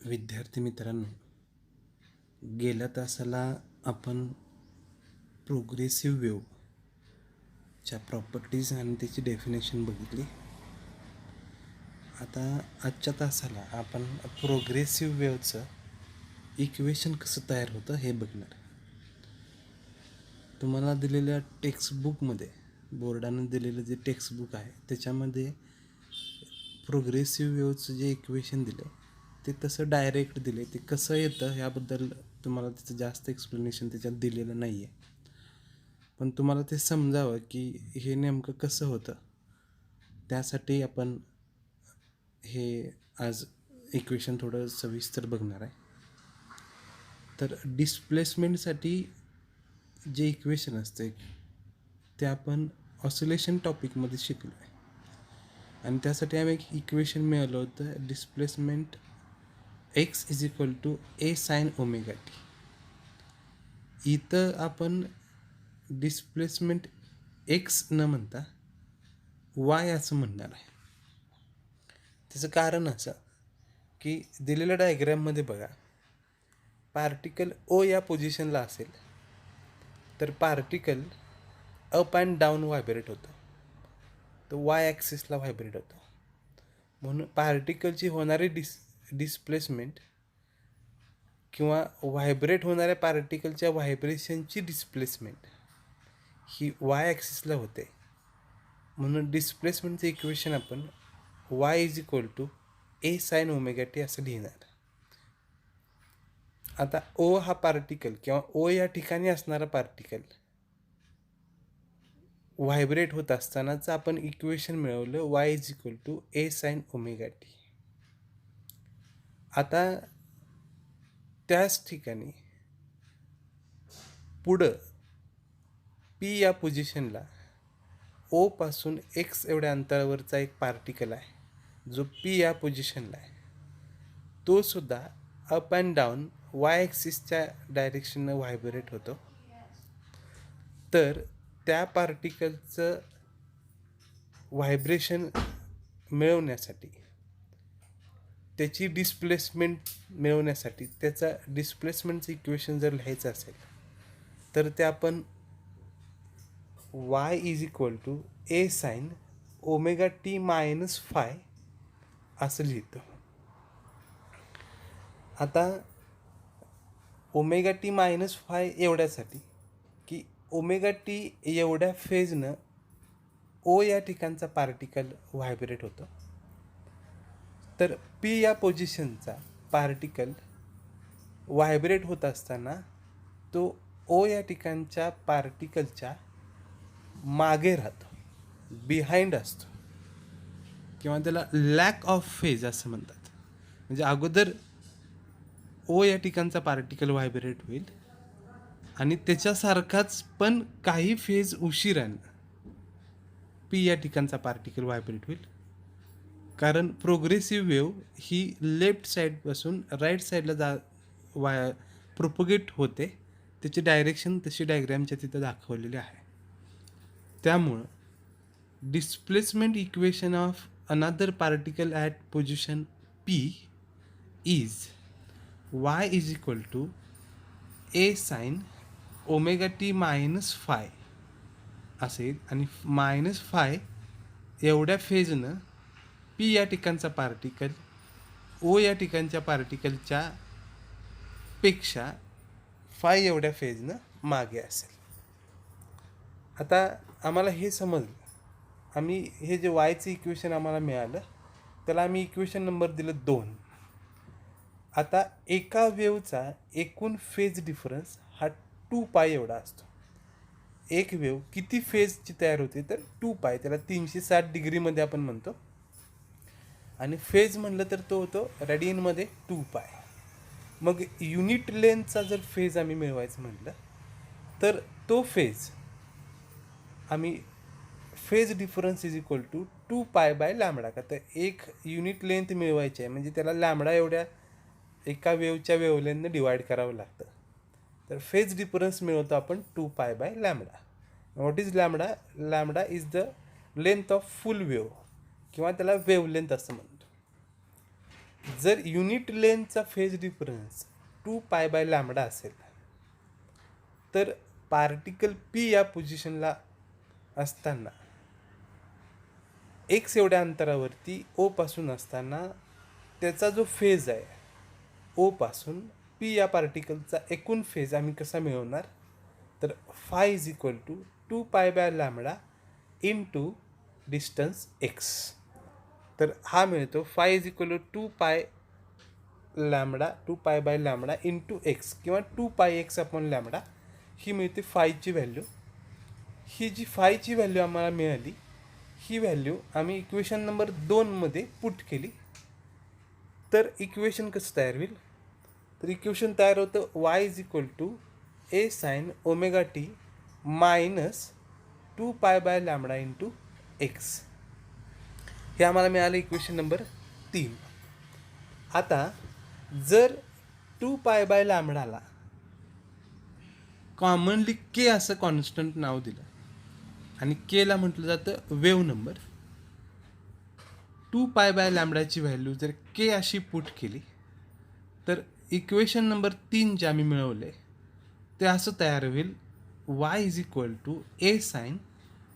विद्यार्थी मित्रांनो, गेल्या तासाला आपण प्रोग्रेसिव्ह वेव्हच्या प्रॉपर्टीज आणि त्याची डेफिनेशन बघितली. आता आजच्या तासाला आपण प्रोग्रेसिव्ह वेव्हचं इक्वेशन कसं तयार होतं हे बघणार. तुम्हाला दिलेल्या टेक्स्टबुकमध्ये, बोर्डानं दिलेलं जे टेक्स्टबुक आहे त्याच्यामध्ये प्रोग्रेसिव्ह वेव्हचं जे इक्वेशन दिलं ते तसं डायरेक्ट दिले. ते कसं येतं ह्याबद्दल तुम्हाला त्याचं जास्त एक्सप्लेनेशन त्याच्यात दिलेलं नाही आहे, पण तुम्हाला ते समजावं की हे नेमकं कसं होतं त्यासाठी आपण हे आज इक्वेशन थोडं सविस्तर बघणार आहे. तर डिस्प्लेसमेंटसाठी जे इक्वेशन असते ते आपण ऑसिलेशन टॉपिकमध्ये शिकलो आहे, आणि त्यासाठी आम्ही एक इक्वेशन मिळालं होतं, displacement X is equal to A sine omega T. इथं आपण डिस्प्लेसमेंट एक्स न म्हणता वाय असं म्हणणार आहे. त्याचं कारण असं की दिलेल्या डायग्रॅममध्ये बघा, पार्टिकल ओ या पोझिशनला असेल तर particle up and down vibrate होतं, तो वाय ॲक्सिसला व्हायब्रेट होतो. म्हणून पार्टिकलची होणारी डिस्प्लेसमेंट किंवा व्हायब्रेट होणाऱ्या पार्टिकलच्या व्हायब्रेशनची डिस्प्लेसमेंट ही वाय ॲक्सिसला होते. म्हणून डिस्प्लेसमेंटचं इक्वेशन आपण Y is equal to A sine omega T असं लिहिणार. आता ओ हा पार्टिकल किंवा ओ या ठिकाणी असणारा पार्टिकल व्हायब्रेट होत असतानाचं आपण इक्वेशन मिळवलं Y is equal to A sine omega T. आता त्याच ठिकाणी पुढं पी या पोझिशनला ओ पासून एक्स एवढ्या अंतरावरचा एक पार्टिकल आहे जो पी या पोझिशनला आहे, तो सुद्धा अप अँड डाऊन वाय ॲक्सिसच्या डायरेक्शननं व्हायब्रेट होतो. तर त्या पार्टिकलचं व्हायब्रेशन मिळवण्यासाठी, त्याची डिस्प्लेसमेंट मिळवण्यासाठी, त्याचा डिस्प्लेसमेंटचं इक्वेशन जर लिहायचं असेल तर ते आपण Y is equal to A sine omega T minus phi असं लिहितो. आता ओमेगा टी मायनस फाय एवढ्यासाठी की ओमेगा टी एवढ्या फेजनं ओ या ठिकाणचा पार्टिकल व्हायब्रेट होतो, तर पी या पोझिशनचा पार्टिकल व्हायब्रेट होत असताना तो ओ या ठिकाणच्या पार्टिकलच्या मागे राहतो, बिहाइंड असतो, किंवा त्याला लॅक ऑफ फेज असं म्हणतात. म्हणजे अगोदर ओ या ठिकाणचा पार्टिकल व्हायब्रेट होईल आणि त्याच्यासारखाच पण काही फेज उशिरानं पी या ठिकाणचा पार्टिकल व्हायब्रेट होईल. कारण प्रोग्रेसिव्ह वेव्ह ही लेफ्ट साईडपासून राईट साईडला प्रोपोगेट होते. त्याची डायरेक्शन तशी डायग्रॅमच्या तिथं दाखवलेली आहे. त्यामुळं displacement equation of another particle at position P is Y is equal to A sine omega T minus phi असेल, आणि मायनस फाय एवढ्या फेजनं पी या ठिकाणचा पार्टिकल ओ या ठिकाणच्या पार्टिकलच्या पेक्षा फाय एवढ्या फेजनं मागे असेल. आता आम्हाला हे समजलं, आम्ही हे जे वायचं इक्वेशन आम्हाला मिळालं त्याला आम्ही इक्वेशन नंबर दिलं 2. आता एका वेव्हचा एकूण फेज डिफरन्स हा 2 पाय एवढा असतो. एक वेव्ह किती फेजची तयार होते तर 2 पाय, त्याला 360 डिग्रीमध्ये आपण म्हणतो, आणि फेज म्हणलं तर तो होतो रेडियनमध्ये 2 पाय. मग युनिट लेंथचा जर फेज आम्ही मिळवायचं म्हटलं तर तो फेज आम्ही phase difference is equal to 2 pi bye lambda. का तर एक युनिट लेंथ मिळवायची आहे म्हणजे त्याला लॅमडा एवढ्या एका वेव्हच्या वेव्हलेंथनं डिवाईड करावं लागतं. तर फेज डिफरन्स मिळवतो आपण 2 pi bye lambda. What is lambda? Lambda is the length of full wave, किंवा त्याला वेव्हलेंथ असं म्हणतो. जर युनिट लेंथचा फेज डिफरन्स 2π/λ असेल तर पार्टिकल पी या पोझिशनला असताना एक्स एवढ्या अंतरावरती ओ पासून असताना त्याचा जो फेज आहे ओ पासून पी या पार्टिकलचा एकूण फेज आम्ही कसा मिळवणार, तर phi is equal to 2π/λ into distance X. तर हा मिळतो phi is equal to 2π/λ into X किंवा 2πx/λ. ही मिळते फायची व्हॅल्यू. ही जी फायची व्हॅल्यू आम्हाला मिळाली, ही व्हॅल्यू आम्ही इक्वेशन नंबर 2मध्ये पुट केली. तर इक्वेशन कसं तयार होईल, तर इक्वेशन तयार होतं Y is equal to A sine omega T minus 2π/λ into X. हे आम्हाला मिळालं इक्वेशन नंबर 3. आता जर 2π/λ कॉमनली के असं कॉन्स्टंट नाव दिलं आणि केला म्हटलं जातं वेव्ह नंबर, 2π/λ व्हॅल्यू जर के अशी पुट केली तर इक्वेशन नंबर 3 जे आम्ही मिळवले ते असं तयार होईल Y is equal to A sine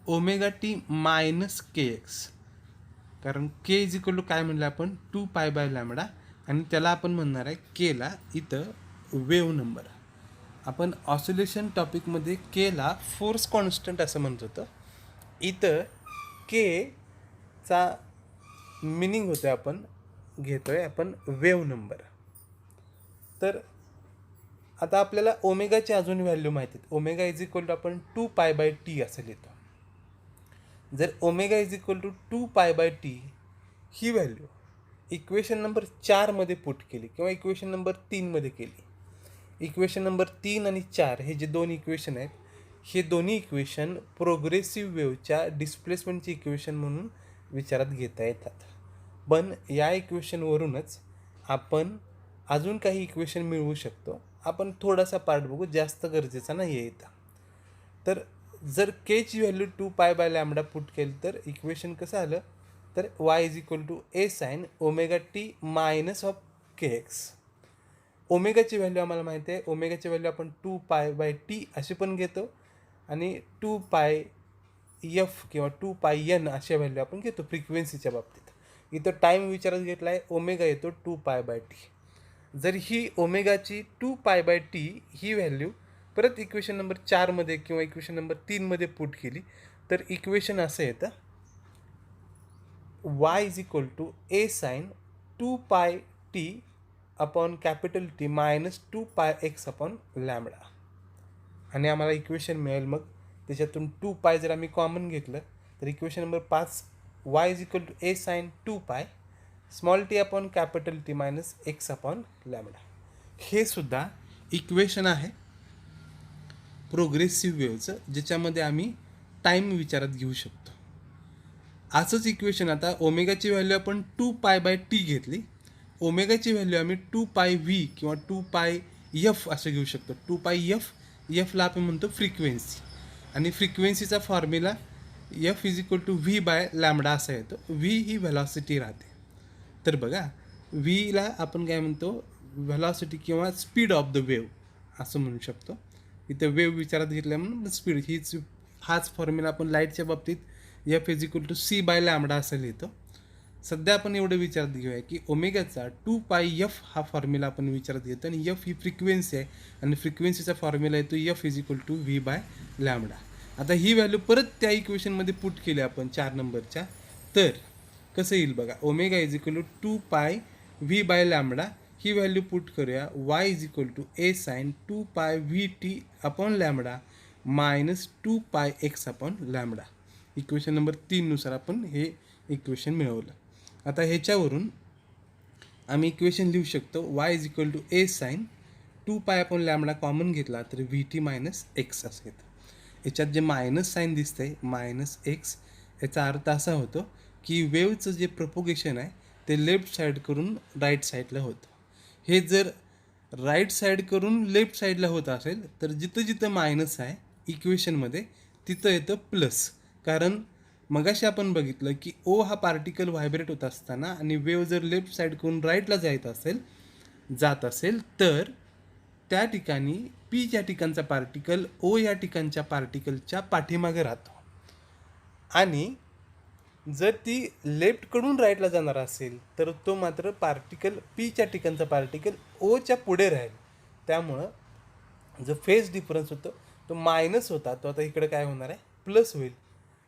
omega T minus K X. कारण के इज इक्वल टू काय म्हणलं आपण 2π/λ आणि त्याला आपण म्हणणार आहे केला इथं वेव्ह नंबर. आपण ऑसिलेशन टॉपिकमध्ये केला फोर्स कॉन्स्टंट असं म्हणत होतं. इथं केचा मिनिंग होतं आपण घेतोय आपण वेव्ह नंबर. तर आता आपल्याला ओमेगाची अजून व्हॅल्यू माहिती आहे. ओमेगा इज इक्वल टू आपण 2π/t असं लिहितो. जर omega is equal to 2π/t ही व्हॅल्यू इक्वेशन नंबर 4मध्ये पुट केली किंवा इक्वेशन नंबर 3मध्ये केली. इक्वेशन नंबर 3 आणि 4 हे जे दोन इक्वेशन आहेत, हे दोन्ही इक्वेशन प्रोग्रेसिव्ह वेव्हच्या डिस्प्लेसमेंटची इक्वेशन म्हणून विचारात घेता येतात. पण या इक्वेशनवरूनच आपण अजून काही इक्वेशन मिळवू शकतो. आपण थोडासा पार्ट बघू, जास्त गरजेचा नाही आहे इथं. तर जर केची व्हॅल्यू 2π/λ पुट केली तर इक्वेशन कसं आलं, तर Y is equal to A sine omega T minus of K X. ओमेगाची व्हॅल्यू आम्हाला माहिती आहे. ओमेगाची व्हॅल्यू आपण 2π/t अशी पण घेतो आणि 2πf किंवा 2πn अशा व्हॅल्यू आपण घेतो फ्रिक्वेन्सीच्या बाबतीत. इथं टाईम विचारात घेतला आहे, ओमेगा येतो 2π/t. जर ही ओमेगाची 2π/t ही व्हॅल्यू परत इक्वेशन नंबर 4मध्ये किंवा इक्वेशन नंबर 3मध्ये पुट केली तर इक्वेशन असं येतं Y is equal to A sine 2πt upon capital T minus 2πx/λ. आणि आम्हाला इक्वेशन मिळेल मग त्याच्यातून 2π जर आम्ही कॉमन घेतलं तर equation number 5 Y is equal to A sine 2π small T upon capital T minus x/λ. हे सुद्धा इक्वेशन आहे प्रोग्रेसिव्ह वेव्हचं, ज्याच्यामध्ये आम्ही टाईम विचारात घेऊ शकतो. असंच इक्वेशन आता ओमेगाची व्हॅल्यू आपण 2π/t घेतली, ओमेगाची व्हॅल्यू आम्ही 2πv किंवा 2πf असं घेऊ शकतो. 2πf एफला आपण म्हणतो फ्रिक्वेन्सी आणि फ्रिक्वेन्सीचा formula F is equal to v/λ असा येतो. व्ही ही व्हेलॉसिटी राहते. तर बघा व्हीला आपण काय म्हणतो व्हेलॉसिटी किंवा स्पीड ऑफ द वेव्ह असं म्हणू शकतो. इथं वेव्ह विचारात घेतल्या म्हणून स्पीड हाच फॉर्म्युला आपण लाईटच्या बाबतीत F is equal to c/λ असं लिहितो. सध्या आपण एवढं विचारात घेऊया की ओमेगाचा 2πf हा फॉर्म्युला आपण विचारात घेतो आणि एफ ही फ्रिक्वेन्सी आहे आणि फ्रिक्वेन्सीचा फॉर्म्युला येतो F is equal to v/λ. आता ही व्हॅल्यू परत त्या इक्वेशनमध्ये पुट केली आपण 4 नंबरच्या, तर कसं येईल बघा. Omega is equal to 2π v/λ ही व्हॅल्यू पुट करूया Y is equal to A sine 2πvt/λ minus 2πx/λ. Equation number 3नुसार आपण हे इक्वेशन मिळवलं. आता ह्याच्यावरून आम्ही इक्वेशन लिहू शकतो Y is equal to A sine 2π/λ common घेतला तर vt मायनस एक्स असं येतं. याच्यात जे मायनस साईन दिसतंय मायनस एक्स, याचा अर्थ असा होतो की वेव्हचं जे प्रपोगेशन आहे ते लेफ्ट साईड करून राईट साईडला होतं. हे जर राईट साईड करून लेफ्ट साईडला होत असेल तर जिथं जिथं मायनस आहे इक्वेशनमध्ये तिथं येतं प्लस. कारण मगाशी आपण बघितलं की ओ हा पार्टिकल व्हायब्रेट होत असताना आणि वेव जर लेफ्ट साईडकडून राईटला जात असेल तर त्या ठिकाणी पी या ठिकाणचा पार्टिकल ओ या ठिकाणच्या पार्टिकलच्या पाठीमागे राहतो आणि जर ती लेफ्टकडून राईटला जाणार असेल तर तो मात्र पार्टिकल पीच्या ठिकाणचा पार्टिकल ओच्या पुढे राहील. त्यामुळं जो फेज डिफरन्स होतो तो मायनस होता तो आता इकडे काय होणार आहे प्लस होईल.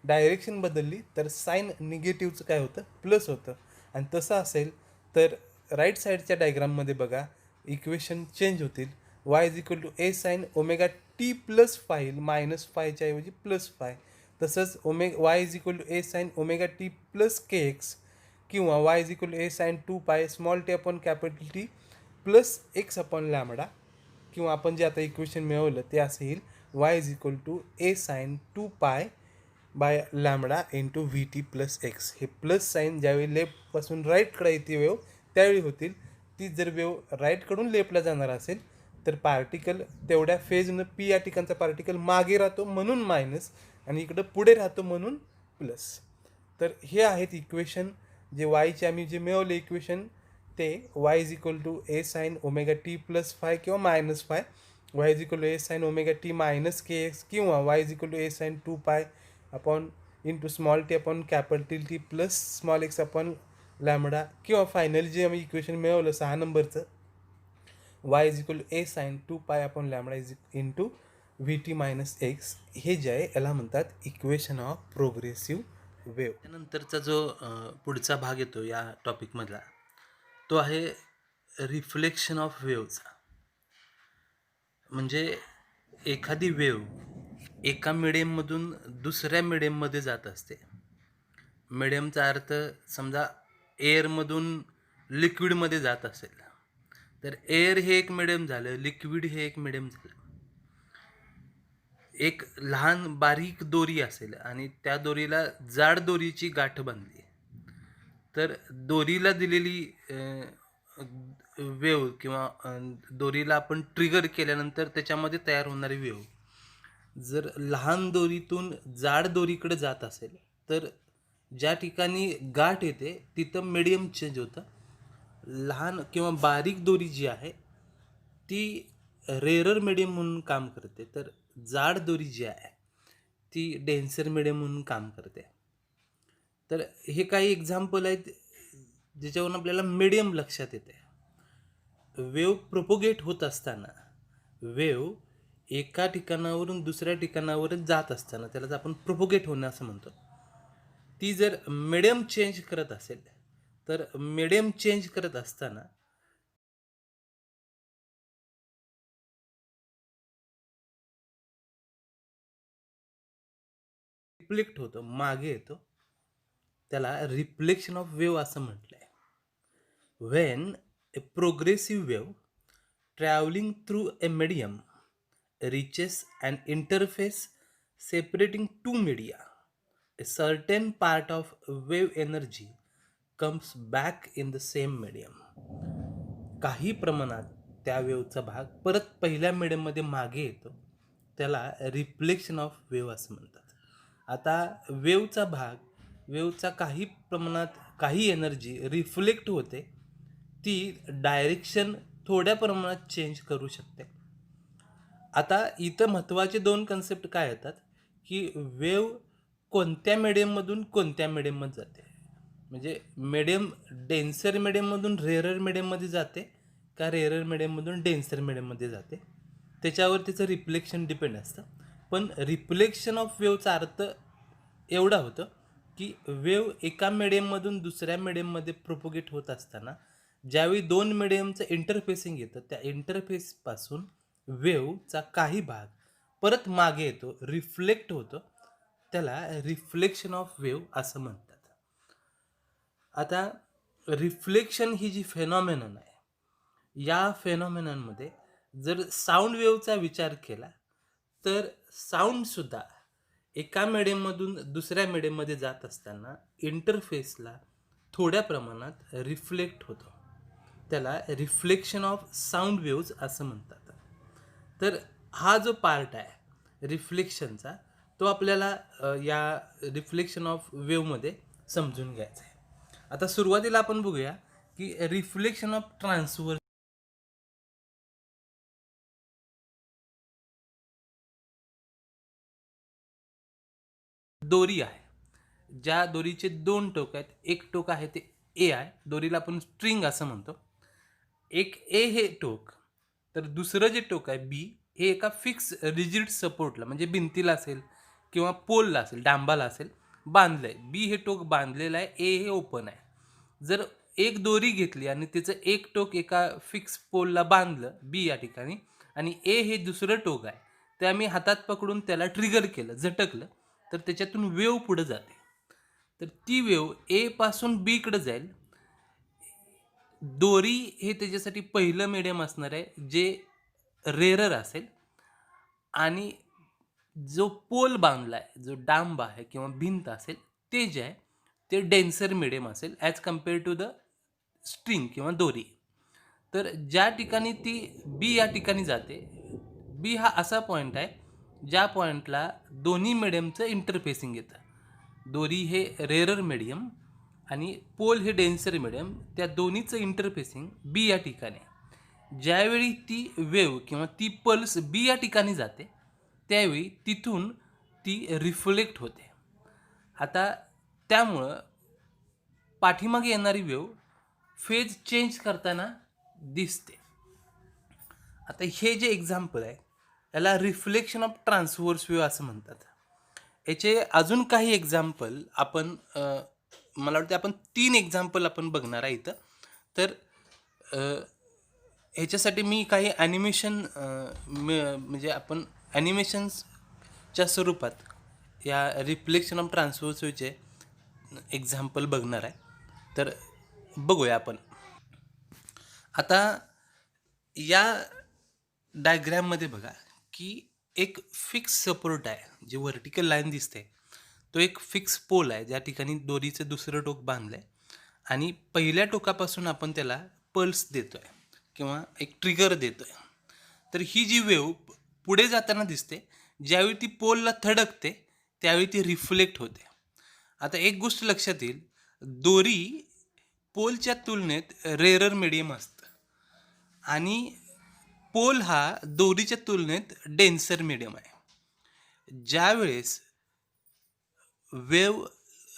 डायरेक्शन बदलली तर साईन निगेटिव्हचं काय होतं प्लस होतं. आणि तसं असेल तर राईट साईडच्या डायग्राममध्ये बघा इक्वेशन चेंज होतील. Y is equal to A sine omega T plus phi येईल मायनस फायच्या ऐवजी प्लस फाय. तसंच Y is equal to A sine omega T plus K x किंवा Y is equal to A sine 2 pi small T upon capital T plus X upon lambda किंवा आपण जे आता equation मिळवलं ते असं येईल Y is equal to A sine 2 pi bye lambda into V T plus X. हे plus sign ज्यावेळी लेफ्टपासून राईटकडे येते वेव त्यावेळी होतील. ती जर वेव राईटकडून लेफ्टला जाणार असेल तर पार्टिकल तेवढ्या फेजनं पी या ठिकाणचा पार्टिकल मागे राहतो म्हणून मायनस आणि इकडं पुढे राहतो म्हणून प्लस. तर हे आहेत इक्वेशन जे वायचे आम्ही जे मिळवले इक्वेशन ते y is equal to A sine omega T plus phi किंवा minus phi, y is equal to A sine omega T minus K x किंवा Y is equal to A sine 2 pi upon into small T upon capital T plus small x upon lambda किंवा finally जे आम्ही equation मिळवलं 6 नंबरचं y is equal to A sine 2 pi upon lambda is into V T minus x. हे जे आहे याला म्हणतात इक्वेशन ऑफ प्रोग्रेसिव्ह वेव. त्यानंतरचा जो पुढचा भाग येतो या टॉपिकमधला तो आहे रिफ्लेक्शन ऑफ वेवचा. म्हणजे एखादी वेव एका मिडियममधून दुसऱ्या मिडियममध्ये जात असते. मिडियमचा अर्थ समजा एअरमधून लिक्विडमध्ये जात असेल तर एअर हे एक मिडियम झालं, लिक्विड हे एक मिडियम झालं. एक लहान बारीक दोरी असेल आणि त्या दोरीला जाड दोरीची गाठ बांधली तर दोरीला दिलेली वेव किंवा दोरीला आपण ट्रिगर केल्यानंतर त्याच्यामध्ये तयार होणारी वेव जर लहान दोरीतून जाड दोरीकडे जात असेल तर ज्या ठिकाणी गाठ येते तिथं मीडियम चेंज होतं. लहान किंवा बारीक दोरी जी आहे ती रेअरर मीडियम म्हणून काम करते तर जाड दोरी जी आहे ती डेन्सर मीडियम म्हणून काम करते. तर हे काही एक्झाम्पल आहेत ज्याच्यावरून आपल्याला मीडियम लक्षात येते. वेव प्रोपोगेट होत असताना वेव एका ठिकाणावरून दुसऱ्या ठिकाणावर जात असताना त्यालाच आपण प्रोपोगेट होणं असं म्हणतो. ती जर मीडियम चेंज करत असेल तर मीडियम चेंज करत असताना रिफ्लेक्ट होतो, मागे येतो, त्याला रिफ्लेक्शन ऑफ वेव असं म्हटलंय. When A progressive wave travelling through a medium reaches an interface separating two media, a certain part of wave energy comes back in the same medium. काही प्रमाणात त्या वेवचा भाग परत पहिल्या मीडियममध्ये मागे येतो त्याला रिफ्लेक्शन ऑफ वेव असं म्हणतात. आता वेवचा काही प्रमाणात काही एनर्जी रिफ्लेक्ट होते, ती डायरेक्शन थोड्या प्रमाणात चेंज करू शकते. आता इथं महत्त्वाचे 2 कन्सेप्ट काय येतात की वेव कोणत्या मीडियममधून कोणत्या मीडियममध्ये जाते. म्हणजे मीडियम डेन्सर मीडियममधून रेअरर मीडियममध्ये जाते का रेअरर मीडियममधून डेन्सर मीडियममध्ये जाते त्याच्यावर त्याचं रिफ्लेक्शन डिपेंड असतं. पण रिफ्लेक्शन ऑफ वेवचा अर्थ एवढा होतं की वेव एका मीडियममधून दुसऱ्या मीडियममध्ये प्रोपोगेट होत असताना ज्यावेळी 2 मीडियमचं इंटरफेसिंग येतं त्या इंटरफेसपासून वेवचा काही भाग परत मागे येतो, रिफ्लेक्ट होतो, त्याला रिफ्लेक्शन ऑफ वेव असं म्हणतात. आता रिफ्लेक्शन ही जी फेनॉमेनन आहे या फेनॉमेननमध्ये जर साऊंड वेवचा विचार केला तर साऊंडसुद्धा एका मीडियममधून दुसऱ्या मीडियममध्ये जात असताना इंटरफेसला थोड्या प्रमाणात रिफ्लेक्ट होतो, त्याला रिफ्लेक्शन ऑफ साऊंड वेव्ज असं म्हणतात. तर हा जो पार्ट आहे रिफ्लेक्शनचा तो आपल्याला या रिफ्लेक्शन ऑफ वेव्हमध्ये समजून घ्यायचा आहे. आता सुरुवातीला आपण बघूया की रिफ्लेक्शन ऑफ ट्रान्सव्हर्स दोरी आहे. ज्या दोरीचे दोन टोक आहेत, एक टोक आहे ते ए आहे, दोरीला आपण स्ट्रिंग असं म्हणतो. एक ए हे टोक, तर दुसरं जे टोक आहे बी, हे एका फिक्स रिजिड सपोर्टला म्हणजे भिंतीला असेल किंवा पोलला असेल, डांबाला असेल, बांधलंय. बी हे टोक बांधलेलं आहे, ए हे ओपन आहे. जर एक दोरी घेतली आणि तिचं एक टोक एका फिक्स पोलला बांधलं बी या ठिकाणी, आणि ए हे दुसरं टोक आहे, ते आम्ही हातात पकडून त्याला ट्रिगर केलं, झटकलं, तर त्याच्यातून वेव पुढे जाते. तर ती वेव ए पासून बी कडे जाईल. दोरी हे त्याच्यासाठी पहिलं मीडियम असणार आहे जे रेरर असेल, आणि जो पोल बांधला आहे, जो डांब आहे किंवा भिंत असेल, ते जे आहे ते डेन्सर मीडियम असेल as compared to the string किंवा दोरी. तर ज्या ठिकाणी ती बी या ठिकाणी जाते, बी हा असा पॉईंट आहे ज्या पॉईंटला दोन्ही मिडियमचं इंटरफेसिंग येतं. दोरी हे रेरर मीडियम आणि पोल हे डेन्सर मीडियम, त्या दोन्हीचं इंटरफेसिंग बी या ठिकाणी आहे. ज्यावेळी ती वेव किंवा ती पल्स बी या ठिकाणी जाते, त्यावेळी तिथून ती रिफ्लेक्ट होते. आता त्यामुळं पाठीमागे येणारी वेव फेज चेंज करताना दिसते. आता हे जे एक्झाम्पल आहे याला रिफ्लेक्शन ऑफ ट्रान्सव्हर्स वेव्ह असं म्हणतात. याचे अजून काही एक्झाम्पल आपण मला वाटतं आपण 3 एक्झाम्पल आपण बघणार आहे इथं. तर ह्याच्यासाठी मी काही ॲनिमेशन म्हणजे आपण ॲनिमेशन्सच्या स्वरूपात या रिफ्लेक्शन ऑफ ट्रान्सव्हर्स वेव्हचे एक्झाम्पल बघणार आहे. तर बघूया आपण. आता या डायग्रॅममध्ये बघा की एक फिक्स सपोर्ट आहे, जे व्हर्टिकल लाईन दिसते, तो एक फिक्स पोल आहे ज्या ठिकाणी दोरीचं दुसरं टोक बांधलं आहे, आणि पहिल्या टोकापासून आपण त्याला पल्स देतो आहे किंवा एक ट्रिगर देतो आहे. तर ही जी वेव पुढे जाताना दिसते, ज्यावेळी ती पोलला थडकते त्यावेळी ती रिफ्लेक्ट होते. आता एक गोष्ट लक्षात येईल, दोरी पोलच्या तुलनेत रेरर मीडियम असतं आणि पोल हा दोरीच्या तुलनेत डेन्सर मीडियम आहे. ज्यावेळेस वेव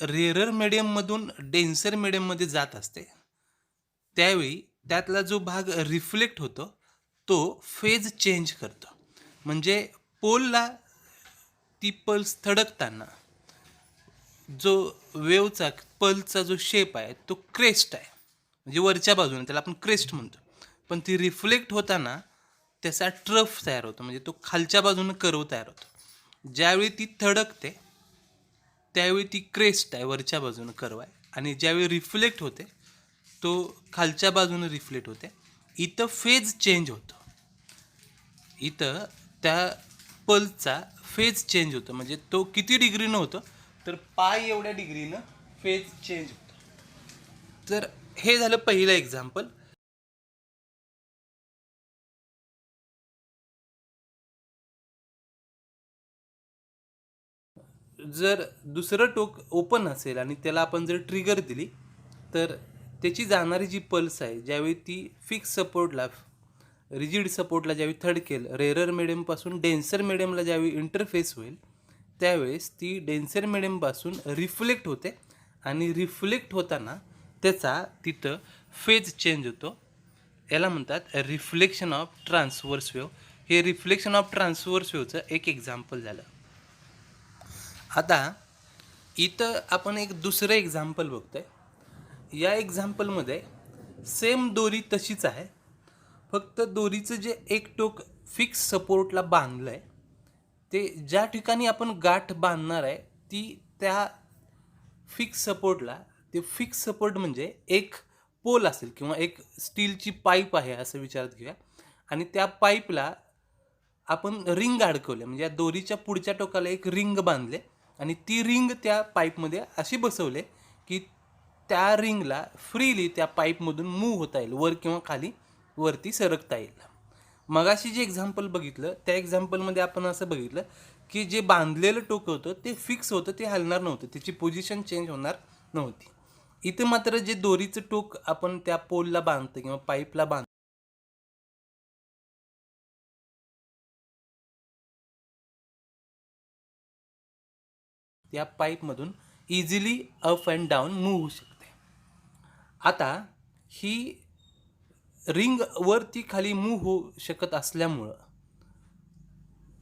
रेरर मीडियममधून डेन्सर मीडियममध्ये जात असते, त्यावेळी त्यातला जो भाग रिफ्लेक्ट होतो तो फेज चेंज करतो. म्हणजे पोलला ती पल्स थडकताना जो वेवचा पल्सचा जो शेप आहे तो क्रेस्ट आहे, म्हणजे वरच्या बाजूने, त्याला आपण क्रेस्ट म्हणतो. पण ती रिफ्लेक्ट होताना त्याचा ट्रफ तयार होतो, म्हणजे तो खालच्या बाजूने कर्व तयार होतो. ज्यावेळी ती थडकते त्यावेळी ती क्रेस्ट आहे, वरच्या बाजूने कर्व आहे, आणि ज्यावेळी रिफ्लेक्ट होते तो खालच्या बाजूने रिफ्लेक्ट होते. इथं फेज चेंज होतो, इथं त्या पल्सचा फेज चेंज होतो. म्हणजे तो किती डिग्रीनं होतो, तर पाय एवढ्या डिग्रीनं फेज चेंज होतो. तर हे झालं पहिलं एक्झाम्पल. जर दुसरं टोक ओपन असेल आणि त्याला आपण जर ट्रिगर दिली, तर त्याची जाणारी जी पल्स आहे, ज्यावेळी ती फिक्स सपोर्टला, रिजिड सपोर्टला ज्यावेळी थडकेल, रेरर मीडियमपासून डेन्सर मीडियमला ज्यावेळी इंटरफेस होईल, त्यावेळेस ती डेन्सर मीडियमपासून रिफ्लेक्ट होते, आणि रिफ्लेक्ट होताना त्याचा तिथं फेज चेंज होतो. याला म्हणतात रिफ्लेक्शन ऑफ ट्रान्सव्हर्स वेव्ह. हे रिफ्लेक्शन ऑफ ट्रान्सव्हर्स वेव्हचं एक एक्झाम्पल झालं. आता इथं आपण एक दुसरं एक्झाम्पल बघतोय. या एक्झाम्पलमध्ये सेम दोरी तशीच आहे, फक्त दोरीचं जे एक टोक फिक्स सपोर्टला बांधलं आहे, ते ज्या ठिकाणी आपण गाठ बांधणार आहे ती त्या फिक्स सपोर्टला, ते फिक्स सपोर्ट म्हणजे एक पोल असेल किंवा एक स्टीलची पाईप आहे असं विचारात घेऊया, आणि त्या पाईपला आपण रिंग अडकवले, म्हणजे या दोरीच्या पुढच्या टोकाला एक रिंग बांधले, आणि ती रिंग त्या पाईपमध्ये अशी बसवले की त्या रिंगला फ्रीली त्या पाईपमधून मूव्ह होता येईल, वर किंवा खाली वरती सरकता येईल. मगाशी जे एक्झाम्पल बघितलं त्या एक्झाम्पलमध्ये आपण असं बघितलं की जे बांधलेलं टोक होतं ते फिक्स होतं, ते हलणार नव्हतं, त्याची पोझिशन चेंज होणार नव्हती. इथं मात्र जे दोरीचं टोक आपण त्या पोलला बांधतो किंवा पाईपला बांधतो, त्या पाईपमधून easily up and down move होऊ शकते. आता ही रिंग वरती खाली मूव्ह होऊ शकत असल्यामुळं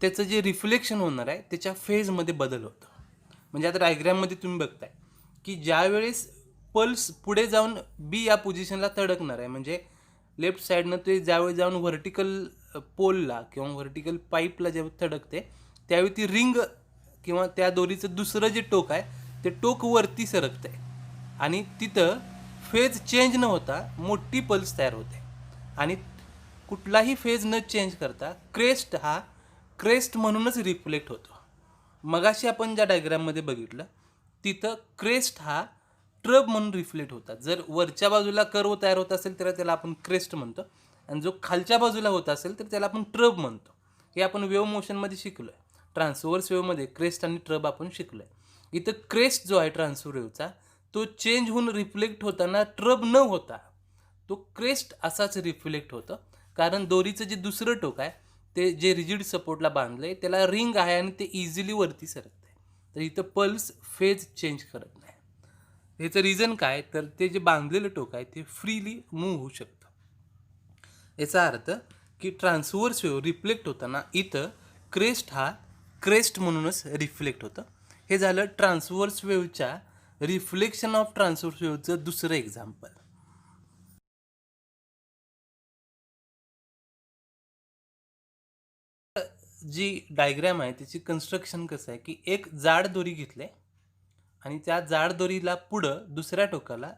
त्याचं जे रिफ्लेक्शन होणार आहे त्याच्या फेजमध्ये बदल होतो. म्हणजे आता डायग्रॅममध्ये तुम्ही बघताय की ज्या वेळेस पल्स पुढे जाऊन बी या पोझिशनला तडकणार आहे, म्हणजे लेफ्ट साईडनं ते ज्यावेळी जाऊन व्हर्टिकल पोलला किंवा व्हर्टिकल पाईपला जेव्हा तडकते त्यावेळी ती रिंग किंवा त्या दोरीचं दुसरं जे टोक आहे ते टोक वरती सरकते आणि तिथं फेज चेंज न होता मोठी पल्स तयार होते. आणि कुठलाही फेज न चेंज करता क्रेस्ट हा क्रेस्ट म्हणूनच रिफ्लेक्ट होतो. मगाशी आपण ज्या डायग्राममध्ये बघितलं तिथं क्रेस्ट हा ट्रब म्हणून रिफ्लेक्ट होता. जर वरच्या बाजूला कर्व तयार होत असेल तर त्याला आपण क्रेस्ट म्हणतो, आणि जो खालच्या बाजूला होत असेल तर त्याला आपण ट्रब म्हणतो. हे आपण वेव्ह मोशनमध्ये शिकलो आहे. ट्रान्सव्हर्स वेव्हमध्ये क्रेस्ट आणि ट्रब आपण शिकलो आहे. इथं क्रेस्ट जो आहे ट्रान्सव्हर वेव्हचा तो चेंज होऊन रिफ्लेक्ट होताना ट्रब न होता तो क्रेस्ट असाच रिफ्लेक्ट होतं, कारण दोरीचं जे दुसरं टोक आहे ते जे रिजिड सपोर्टला बांधलंय त्याला रिंग आहे आणि ते इझिली वरती सरकते. तर इथं पल्स फेज चेंज करत नाही. ह्याचं रिझन काय, तर ते जे बांधलेलं टोक आहे ते फ्रीली मूव्ह होऊ शकतं. याचा अर्थ की ट्रान्सव्हर्स वेव्ह रिफ्लेक्ट होताना इथं क्रेस्ट हा क्रेस्ट म्हणूनच रिफ्लेक्ट होतं. हे झालं ट्रान्सव्हर्स वेव्हच्या रिफ्लेक्शन ऑफ ट्रान्सव्हर्स वेव्हचं दुसरं एक्झाम्पल. जी डायग्रॅम आहे त्याची कन्स्ट्रक्शन कसं आहे की एक जाड दोरी घेतले आणि त्या जाड दोरीला पुढं दुसऱ्या टोकाला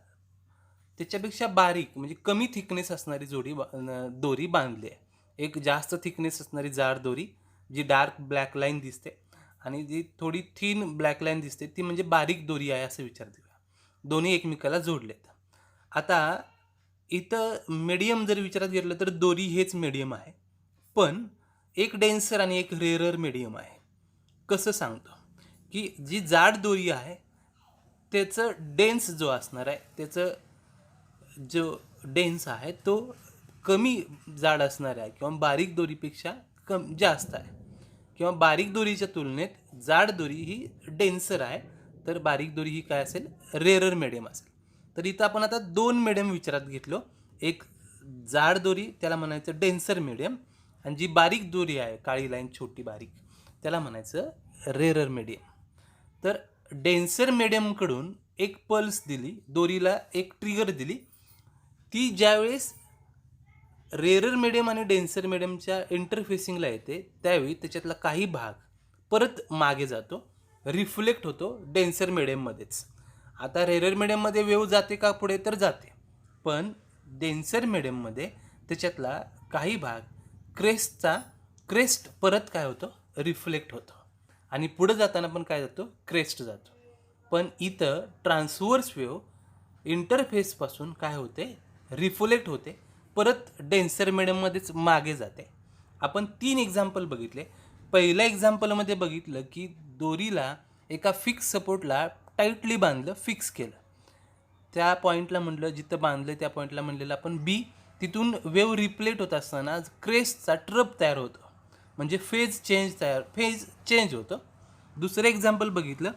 त्याच्यापेक्षा बारीक म्हणजे कमी थिकनेस असणारी दोरी बांधली आहे. एक जास्त थिकनेस असणारी जाड दोरी जी डार्क ब्लॅक लाईन दिसते आणि जी थोडी थिन ब्लॅक लाईन दिसते ती म्हणजे बारीक दोरी आहे असं विचार देऊया. दोन्ही एकमेकाला जोडलेत. आता इथं मीडियम जर विचारात घेतलं तर दोरी हेच मीडियम आहे, पण एक डेन्सर आणि एक रेअरर मीडियम आहे. कसं सांगतो की जी जाड दोरी आहे त्याचं डेन्स जो असणार आहे त्याचं जो डेन्स आहे तो कमी जाड असणार आहे किंवा बारीक दोरीपेक्षा जास्त आहे, किंवा बारीक दोरीच्या तुलनेत जाड दोरी ही डेन्सर आहे तर बारीक दोरी ही काय असेल, रेअरर मीडियम असेल. तर इथं आपण आता दोन मीडियम विचारात घेतलो. एक जाड दोरी त्याला म्हणायचं डेन्सर मीडियम, आणि जी बारीक दोरी आहे काळी लाईन छोटी बारीक त्याला म्हणायचं रेअरर मीडियम. तर डेन्सर मीडियमकडून एक पल्स दिली, दोरीला एक ट्रिगर दिली, ती ज्यावेळेस रेअरर मीडियम आणि डेन्सर मीडियमच्या इंटरफेसिंगला येते त्यावेळी त्याच्यातला काही भाग परत मागे जातो, रिफ्लेक्ट होतो डेन्सर मीडियममध्येच. आता रेअरर मीडियममध्ये वेव्ह जाते का पुढे, तर जाते, पण डेन्सर मीडियममध्ये त्याच्यातला काही भाग क्रेस्ट परत काय होतो, रिफ्लेक्ट होतो, आणि पुढं जाताना पण काय जातो, क्रेस्ट जातो. पण इथं ट्रान्सव्हर्स वेव्ह इंटरफेसपासून काय होते, रिफ्लेक्ट होते, परत डेन्सर मीडियममध्येच मागे जाते. आपण 3 एक्झाम्पल बघितले. पहिल्या एक्झाम्पलमध्ये बघितलं की दोरीला एका फिक्स सपोर्टला टाईटली बांधलं, फिक्स केलं. त्या पॉईंटला म्हटलं जिथं बांधलं त्या पॉईंटला म्हणलेलं आपण बी. तिथून वेव्ह रिफ्लेक्ट होत असताना क्रेस्टचा ट्रप तयार होतो, म्हणजे फेज चेंज होतं. दुसरं एक्झाम्पल बघितलं,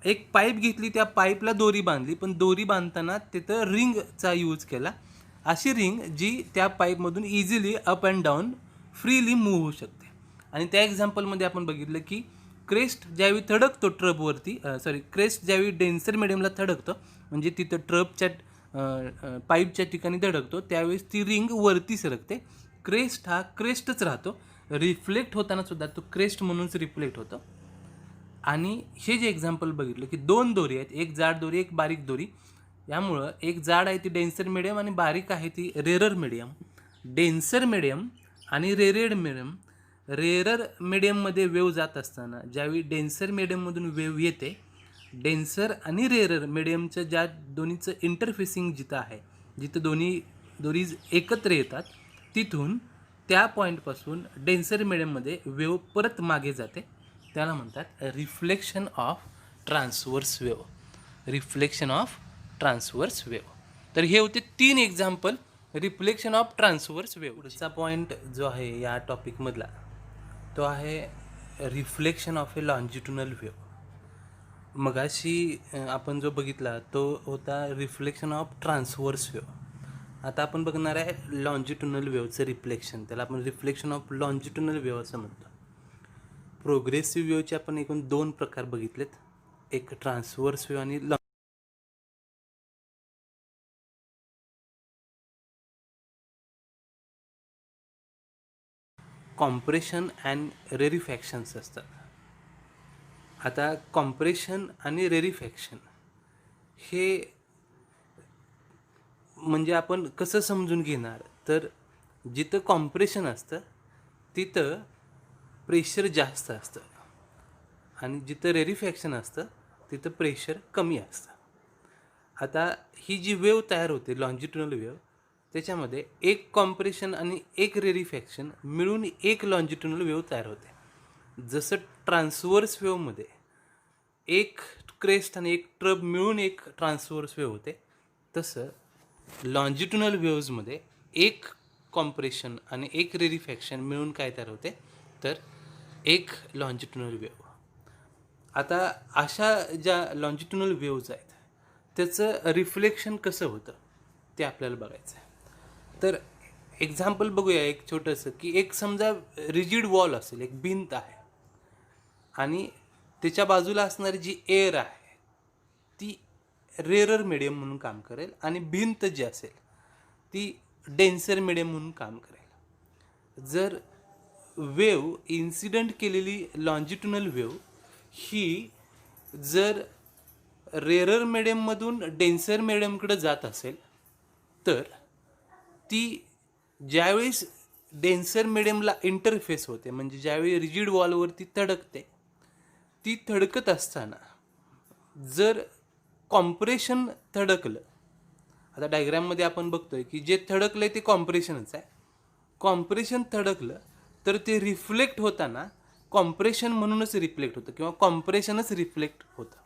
एक पाईप घेतली, त्या पाईपला दोरी बांधली, पण दोरी बांधताना तिथं रिंगचा यूज केला. अशी रिंग जी त्या पाईपमधून easily up and down freely move होऊ शकते. आणि त्या एक्झाम्पलमध्ये आपण बघितलं की क्रेस्ट ज्यावेळी थडकतो ट्रबवरती, क्रेस्ट ज्यावेळी डेन्सर मीडियमला थडकतं, म्हणजे तिथं ट्रबच्या पाईपच्या ठिकाणी धडकतो त्यावेळेस ती रिंग वरती सरकते. क्रेस्ट हा क्रेस्टच राहतो, रिफ्लेक्ट होताना सुद्धा तो क्रेस्ट म्हणूनच रिफ्लेक्ट होतो. आणि हे जे एक्झाम्पल बघितलं की दोन दोरी आहेत, एक जाड दोरी एक बारीक दोरी, यामुळं एक जाड आहे ती डेन्सर मीडियम आणि बारीक आहे ती रेअरर मीडियम. डेन्सर मीडियम आणि रेअरर मीडियममध्ये वेव्ह जात असताना ज्यावेळी डेन्सर मीडियममधून वेव्ह येते, डेन्सर आणि रेअरर मीडियमचं ज्या दोन्हीचं इंटरफेसिंग जिथं आहे, जिथं दोन्ही दोरीज एकत्र येतात, तिथून त्या पॉईंटपासून डेन्सर मीडियममध्ये वेव्ह परत मागे जाते. त्याला म्हणतात reflection of transverse wave. Reflection of transverse wave. तर हे होते 3 example reflection of transverse wave. पुढचा पॉईंट जो आहे या टॉपिकमधला तो आहे रिफ्लेक्शन ऑफ ए लॉन्जिट्युनल वेव्ह. मगाशी आपण जो बघितला तो होता रिफ्लेक्शन ऑफ ट्रान्सवर्स वेव्ह. आता आपण बघणार आहे लॉन्जिट्युनल वेव्हचं रिफ्लेक्शन. त्याला आपण रिफ्लेक्शन ऑफ लॉन्जिट्युनल वेव्ह असं म्हणतो. प्रोग्रेसिव्ह वेव्हचे आपण एकूण 2 प्रकार बघितलेत, एक ट्रान्सवर्स वेव्ह आणि कॉम्प्रेशन अँड रेरिफॅक्शन्स असतात. आता कॉम्प्रेशन आणि रेरिफॅक्शन हे म्हणजे आपण कसं समजून घेणार, तर जिथं कॉम्प्रेशन असतं तिथं प्रेशर जास्त असतं आणि जिथं रेरिफॅक्शन असतं तिथं प्रेशर कमी असतं. आता ही जी वेव्ह तयार होते लॉन्जिट्युनल वेव्ह, त्याच्यामध्ये एक कॉम्प्रेशन आणि एक रेरिफॅक्शन मिळून एक लॉन्जिट्युनल वेव्ह तयार होते. जसं ट्रान्सवर्स वेव्हमध्ये एक क्रेस्ट आणि एक ट्रब मिळून एक ट्रान्सवर्स वेव्ह होते, तसं लॉन्जिट्युनल वेव्हजमध्ये एक कॉम्प्रेशन आणि एक रेरिफॅक्शन मिळून काय तयार होते, तर एक लॉन्जिट्युनल वेव्ह. आता अशा ज्या लॉन्जिट्युनल वेव्हज आहेत त्याचं रिफ्लेक्शन कसं होतं ते आपल्याला बघायचं आहे. तर एक्झाम्पल बघूया एक छोटंसं, की एक समजा रिजिड वॉल असेल, एक भिंत आहे आणि त्याच्या बाजूला असणारी जी एअर आहे ती रेरर मीडियम म्हणून काम करेल आणि भिंत जी असेल ती डेन्सर मीडियम म्हणून काम करेल. जर वेव्ह इन्सिडेंट केलेली लॉन्जिट्युनल वेव्ह ही जर रेरर मीडियममधून डेन्सर मीडियमकडे जात असेल तर ती ज्यावेळेस डेन्सर मीडियमला इंटरफेस होते, म्हणजे ज्यावेळी रिजिड वॉलवरती थडकते, ती थडकत असताना जर कॉम्प्रेशन थडकलं, आता डायग्राममध्ये आपण बघतोय की जे थडकलं आहे ते कॉम्प्रेशनच आहे. कॉम्प्रेशन थडकलं तर ते रिफ्लेक्ट होताना कॉम्प्रेशन म्हणूनच रिफ्लेक्ट होतं किंवा कॉम्प्रेशनच रिफ्लेक्ट होतं.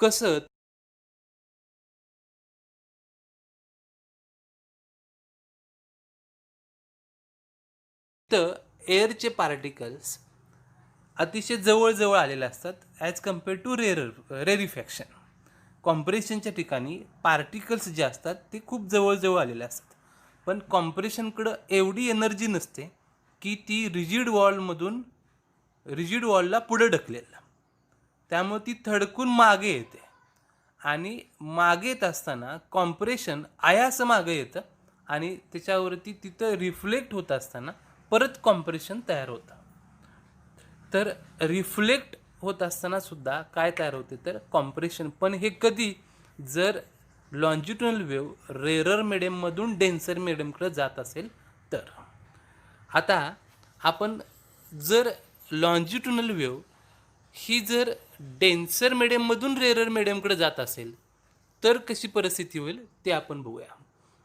कसं, तर एअरचे पार्टिकल्स अतिशय जवळजवळ आलेले असतात ॲज कम्पेअर टू रेरिफॅक्शन. कॉम्प्रेशनच्या ठिकाणी पार्टिकल्स जे असतात ते खूप जवळजवळ आलेले असतात, पण कॉम्प्रेशनकडं एवढी एनर्जी नसते की ती रिजिड वॉलला पुढे ढकलेल. त्यामुळे ती थडकून मागे येते आणि मागे येत असताना कॉम्प्रेशन आयासं मागे येतं आणि त्याच्यावरती तिथं रिफ्लेक्ट होत असताना परत कॉम्प्रेशन तयार होतं. तर रिफ्लेक्ट होत असताना सुद्धा काय तयार होते, तर कॉम्प्रेशन. पण हे कधी, जर लॉन्जिट्युनल वेव्ह रेरर मीडियममधून डेन्सर मीडियमकडे जात असेल तर. आता आपण जर लॉन्जिट्युनल वेव्ह ही जर डेन्सर मीडियममधून रेरर मीडियमकडे जात असेल तर कशी परिस्थिती होईल ते आपण बघूया.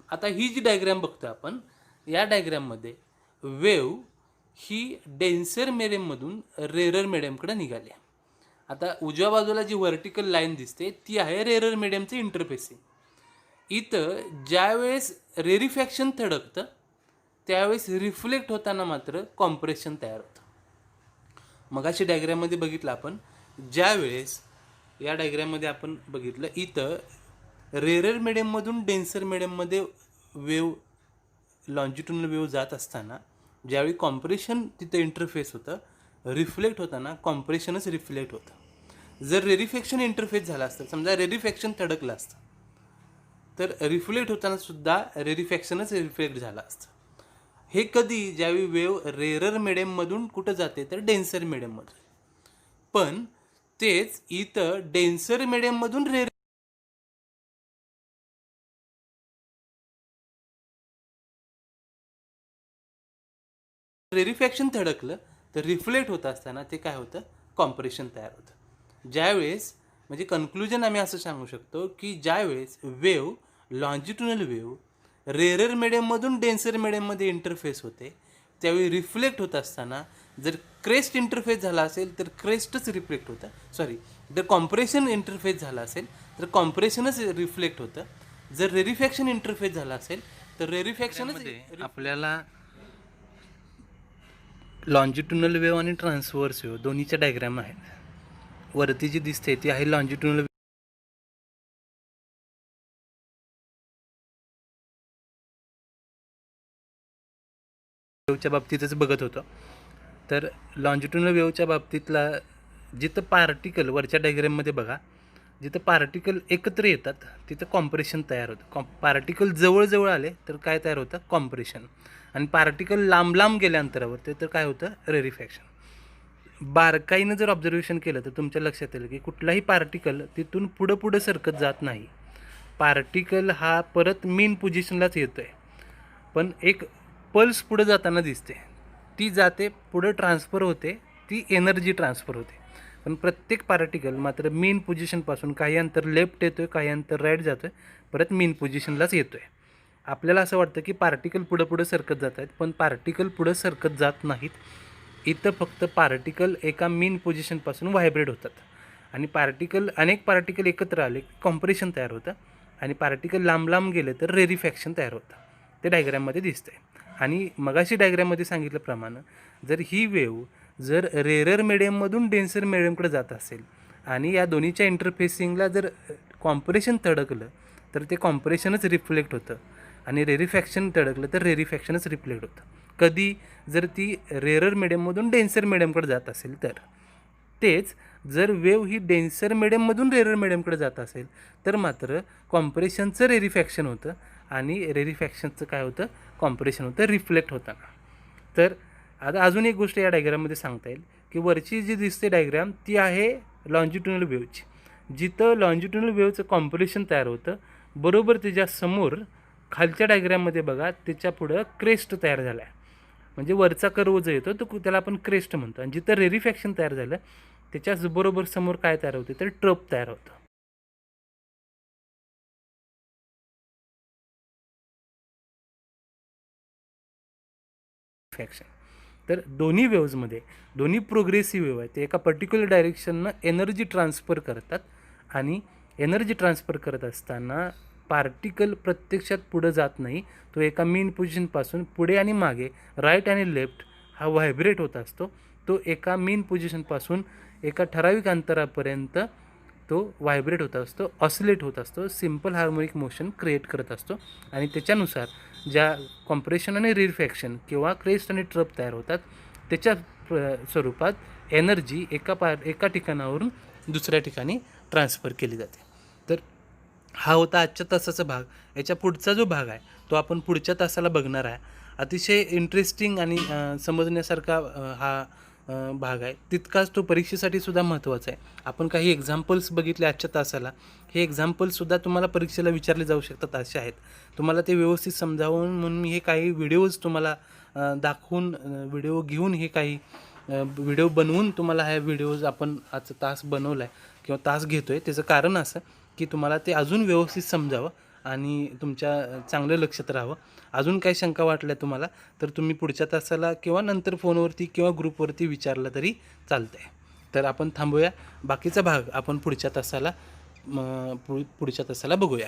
आता ही जी डायग्राम बघतो आपण, या डायग्राममध्ये वेव्ह ही डेन्सर मीडियममधून रेरर मीडियमकडे निघाली. आता उजव्या बाजूला जी व्हर्टिकल लाईन दिसते ती आहे रेरर मीडियमचं इंटरफेसिंग. इथं ज्यावेळेस रेरिफॅक्शन थडकतं त्यावेळेस रिफ्लेक्ट होताना मात्र कॉम्प्रेशन तयार होतं. मगाशी डायग्राममध्ये बघितलं आपण, ज्यावेळेस या डायग्राममध्ये आपण बघितलं इथं रेरर मीडियममधून डेन्सर मीडियममध्ये वेव्ह लॉन्जिट्युनल वेव्ह जात असताना ज्यावेळी कॉम्प्रेशन तिथं इंटरफेस होतं, रिफ्लेक्ट होताना कॉम्प्रेशनच रिफ्लेक्ट होतं. जर रेरिफॅक्शन इंटरफेस झाला असतं, समजा रेरिफॅक्शन थडकलं असतं, तर रिफ्लेक्ट होताना सुद्धा रेरिफॅक्शनच रिफ्लेक्ट झालं असतं. हे कधी, ज्यावेळी वेव्ह रेरर मीडियममधून कुठं जाते तर डेन्सर मीडियममधून. पण तेच इथं डेन्सर मीडियममधून रेरिफॅक्शन थडकलं तर रिफ्लेक्ट होत असताना ते काय होतं, कॉम्प्रेशन तयार होतं. ज्यावेळेस, म्हणजे कन्क्लुजन आम्ही असं सांगू शकतो की ज्यावेळेस वेव्ह लॉन्जिट्युनल वेव्ह रेरर मीडियममधून डेन्सर मीडियममध्ये इंटरफेस होते, त्यावेळी रिफ्लेक्ट होत असताना जर क्रेस्ट इंटरफेस झाला असेल तर क्रेस्टच रिफ्लेक्ट होतं, सॉरी, जर कॉम्प्रेशन इंटरफेस झाला असेल तर कॉम्प्रेशनच रिफ्लेक्ट होतं, जर रेरिफॅक्शन इंटरफेस झाला असेल तर रेरिफॅक्शनच आपल्याला लॉन्जिट्युनल वेव्ह आणि ट्रान्सव्हर्स वेव्ह दोन्हीच्या डायग्राम आहेत. वरती जी दिसते ती आहे लॉन्जिट्युनल वेव्हच्या बाबतीतच बघत होतो. तर लॉन्जिट्युनल वेव्हच्या बाबतीतला जिथं पार्टिकल वरच्या डायग्राममध्ये बघा, जिथं पार्टिकल एकत्र येतात तिथं कॉम्प्रेशन तयार होतं. पार्टिकल जवळजवळ आले तर काय तयार होतं? कॉम्प्रेशन. आणि पार्टिकल लांब लांब गेल्या अंतरावर ते तर काय होतं? रेरिफॅक्शन. बारकाईनं जर ऑब्झर्वेशन केलं तर तुमच्या लक्षात येईल की कुठलाही पार्टिकल तिथून पुढं सरकत जात नाही. पार्टिकल हा परत मेन पोझिशनलाच येतो आहे, पण एक पल्स पुढं जाताना दिसते, ती जाते पुढं ट्रान्सफर होते, ती एनर्जी ट्रान्सफर होते. पण प्रत्येक पार्टिकल मात्र मेन पोझिशनपासून काही अंतर लेफ्ट येतो आहे, काही अंतर राईट जातो आहे, परत मेन पोझिशनलाच येतो आहे. आपल्याला असं वाटतं की पार्टिकल पुढं सरकत जात आहेत, पण पार्टिकल पुढं सरकत जात नाहीत. इथं फक्त पार्टिकल एका मेन पोझिशनपासून व्हायब्रेट होतात आणि अनेक पार्टिकल एकत्र आले कॉम्प्रेशन तयार होतं आणि पार्टिकल लांब लांब गेले तर रेरिफॅक्शन तयार होतं. ते डायग्राममध्ये दिसतंय. आणि मगाशी डायग्राममध्ये सांगितल्याप्रमाणे जर ही वेव्ह जर रेरर मिडियममधून डेन्सर मिडियमकडे जात असेल आणि या दोन्हीच्या इंटरफेसिंगला जर कॉम्प्रेशन तडकलं तर ते कॉम्प्रेशनच रिफ्लेक्ट होतं आणि रेरिफॅक्शन तडकलं तर रेरिफॅक्शनच रिफ्लेक्ट होतं. कधी जर ती रेरर मिडियममधून डेन्सर मिडियमकडे जात असेल तर. तेच जर वेव्ह ही डेन्सर मिडियममधून रेरर मिडियमकडे जात असेल तर मात्र कॉम्प्रेशनचं रेरिफॅक्शन होतं आणि रेरिफॅक्शनचं काय होतं? कॉम्प्रेशन होतं रिफ्लेक्ट होताना. तर आता अजून एक गोष्ट या डायग्राममध्ये सांगता येईल की वरची जी दिसते डायग्राम ती आहे लॉन्जिट्युनल वेव्हची. जिथं लॉन्जिट्युनल वेव्हचं कॉम्प्रेशन तयार होतं बरोबर त्याच्यासमोर खालच्या डायग्राममध्ये बघा त्याच्या पुढं क्रेस्ट तयार झाला आहे. म्हणजे वरचा कर्व जो येतो तो त्याला आपण क्रेस्ट म्हणतो. आणि जिथं रेरिफॅक्शन तयार झालं त्याच्याच बरोबर समोर काय तयार होते? तर ट्रप तयार होतं. तर दोन्ही वेव्हजमध्ये दोन्ही प्रोग्रेसिव्ह वेव्ह आहेत, ते एका पर्टिक्युलर डायरेक्शननं एनर्जी ट्रान्सफर करतात आणि एनर्जी ट्रान्सफर करत असताना पार्टिकल प्रत्यक्षात पुढं जात नाही, तो एका मेन पोझिशनपासून पुढे आणि मागे राईट आणि लेफ्ट हा व्हायब्रेट होत असतो. तो एका मेन पोझिशनपासून एका ठराविक अंतरापर्यंत तो व्हायब्रेट होत असतो, ऑसिलेट होत असतो, सिम्पल हार्मोनिक मोशन क्रिएट करत असतो आणि त्याच्यानुसार ज्या कॉम्प्रेशन आणि रिफ्रॅक्शन किंवा क्रेस्ट आणि ट्रप तयार होतात त्याच्या स्वरूपात एनर्जी एका ठिकाणावरून दुसऱ्या ठिकाणी ट्रान्सफर केली जाते. तर हा होता आजच्या तासाचा भाग. याच्या पुढचा जो भाग आहे तो आपण पुढच्या तासाला बघणार आहे. अतिशय इंटरेस्टिंग आणि समजण्यासारखा हा भाग आहे. तितकाच तो परीक्षेसाठी सुद्धा महत्त्वाचा आहे. आपण काही एक्झाम्पल्स बघितले आजच्या तासाला. हे एक्झाम्पल्ससुद्धा तुम्हाला परीक्षेला विचारले जाऊ शकतात असे आहेत. तुम्हाला ते व्यवस्थित समजावून म्हणून मी हे काही व्हिडिओज तुम्हाला दाखवून व्हिडिओ घेऊन हे काही व्हिडिओ बनवून तुम्हाला ह्या व्हिडिओज आपण आजचा तास बनवला आहे किंवा तास घेतो आहे. त्याचं कारण असं की तुम्हाला ते अजून व्यवस्थित समजावं आणि तुमच्या चांगलं लक्षात राहावं. अजून काही शंका वाटल्या तुम्हाला तर तुम्ही पुढच्या तासाला किंवा नंतर फोनवरती किंवा ग्रुपवरती विचारलं तरी चालतं आहे. तर आपण थांबूया. बाकीचा भाग आपण पुढच्या तासाला बघूया.